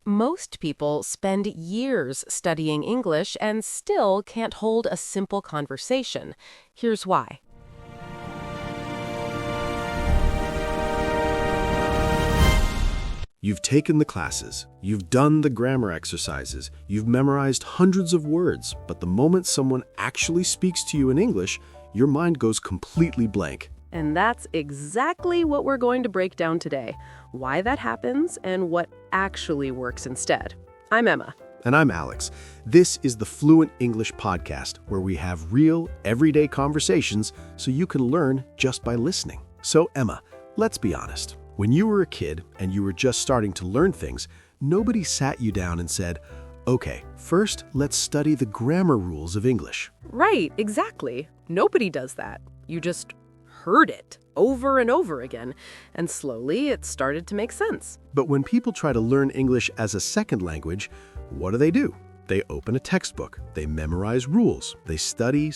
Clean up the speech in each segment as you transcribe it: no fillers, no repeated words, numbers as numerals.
Most people spend years studying English and still can't hold a simple conversation. Here's why. You've taken the classes, you've done the grammar exercises, you've memorized hundreds of words, but the moment someone actually speaks to you in English, your mind goes completely blank. And that's exactly what we're going to break down today. Why that happens and what actually works instead. I'm Emma. And I'm Alex. This is the Fluent English podcast, where we have real, everyday conversations so you can learn just by listening. So, Emma, let's be honest. When you were a kid and you were just starting to learn things, nobody sat you down and said, okay, first let's study the grammar rules of English. Right, exactly. Nobody does that. You just heard it over and over again, and slowly it started to make sense. But when people try to learn English as a second language, what do? They open a textbook, they memorize rules, they study,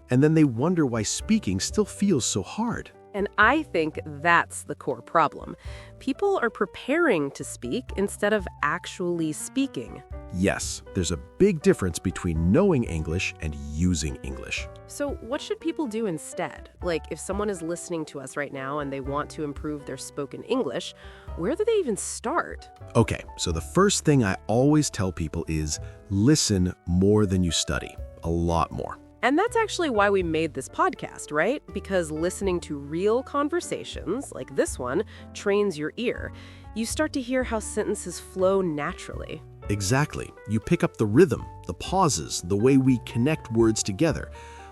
and then they wonder why speaking still feels so hard. And I think that's the core problem. People are preparing to speak instead of actually speaking. Yes, there's a big difference between knowing English and using English. So what should people do instead? Like, if someone is listening to us right now and they want to improve their spoken English, where do they even start? Okay, so the first thing I always tell people is listen more than you study. A lot more. And that's actually why we made this podcast, right? Because listening to real conversations, like this one, trains your ear. You start to hear how sentences flow naturally. Exactly. You pick up the rhythm, the pauses, the way we connect words together.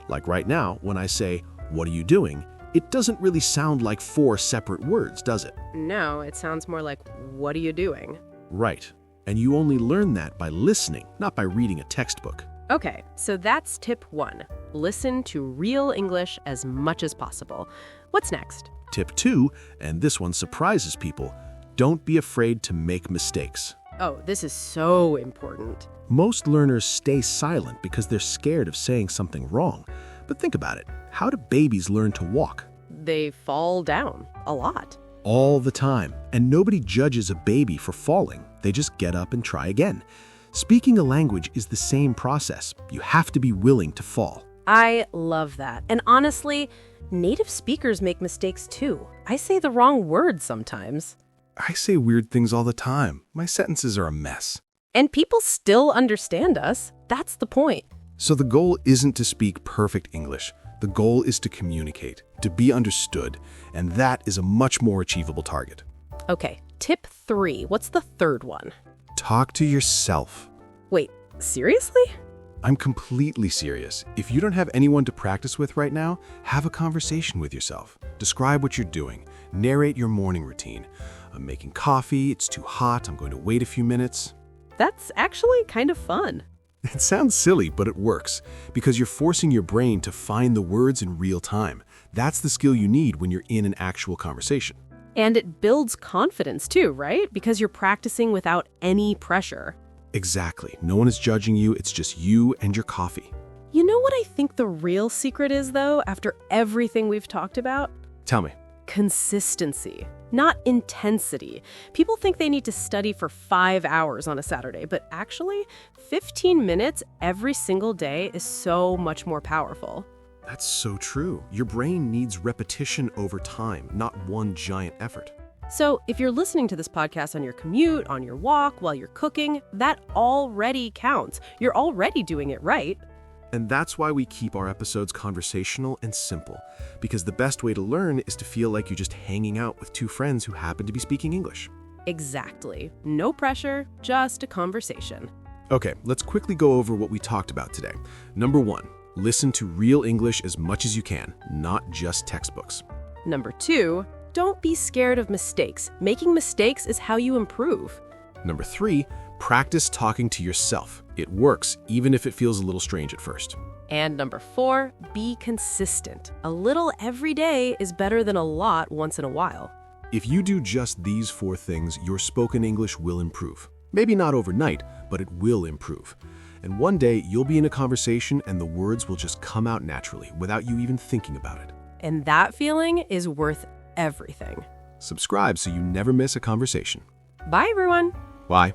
Like right now, when I say, "What are you doing?" it doesn't really sound like four separate words, does it? No, it sounds more like, "What are you doing?" Right. And you only learn that by listening, not by reading a textbook. Okay, so that's tip 1. Listen to real English as much as possible. What's next? Tip 2, and this one surprises people, don't be afraid to make mistakes. Oh, this is so important. Most learners stay silent because they're scared of saying something wrong. But think about it. How do babies learn to walk? They fall down a lot. All the time. And nobody judges a baby for falling. They just get up and try again. Speaking a language is the same process. You have to be willing to fall. I love that. And honestly, native speakers make mistakes too. I say the wrong words sometimes. I say weird things all the time. My sentences are a mess. And people still understand us. That's the point. So the goal isn't to speak perfect English. The goal is to communicate, to be understood, and that is a much more achievable target. Okay, tip 3. What's the third one? Talk to yourself. Wait, seriously? I'm completely serious. If you don't have anyone to practice with right now, have a conversation with yourself. Describe what you're doing. Narrate your morning routine. I'm making coffee, it's too hot, I'm going to wait a few minutes. That's actually kind of fun. It sounds silly, but it works, because you're forcing your brain to find the words in real time. That's the skill you need when you're in an actual conversation. And it builds confidence too, right? Because you're practicing without any pressure. Exactly. No one is judging you, it's just you and your coffee. You know what I think the real secret is, though, after everything we've talked about? Tell me. Consistency, not intensity. People think they need to study for 5 hours on a Saturday, but actually, 15 minutes every single day is so much more powerful. That's so true. Your brain needs repetition over time, not one giant effort. So if you're listening to this podcast on your commute, on your walk, while you're cooking, that already counts. You're already doing it right. And that's why we keep our episodes conversational and simple, because the best way to learn is to feel like you're just hanging out with two friends who happen to be speaking English. Exactly. No pressure, just a conversation. Okay, let's quickly go over what we talked about today. Number 1, listen to real English as much as you can, not just textbooks. Number 2, don't be scared of mistakes. Making mistakes is how you improve. Number 3, practice talking to yourself. It works, even if it feels a little strange at first. And number 4, be consistent. A little every day is better than a lot once in a while. If you do just these 4 things, your spoken English will improve. Maybe not overnight, but it will improve. And one day, you'll be in a conversation and the words will just come out naturally without you even thinking about it. And that feeling is worth everything. Subscribe so you never miss a conversation. Bye, everyone. Why?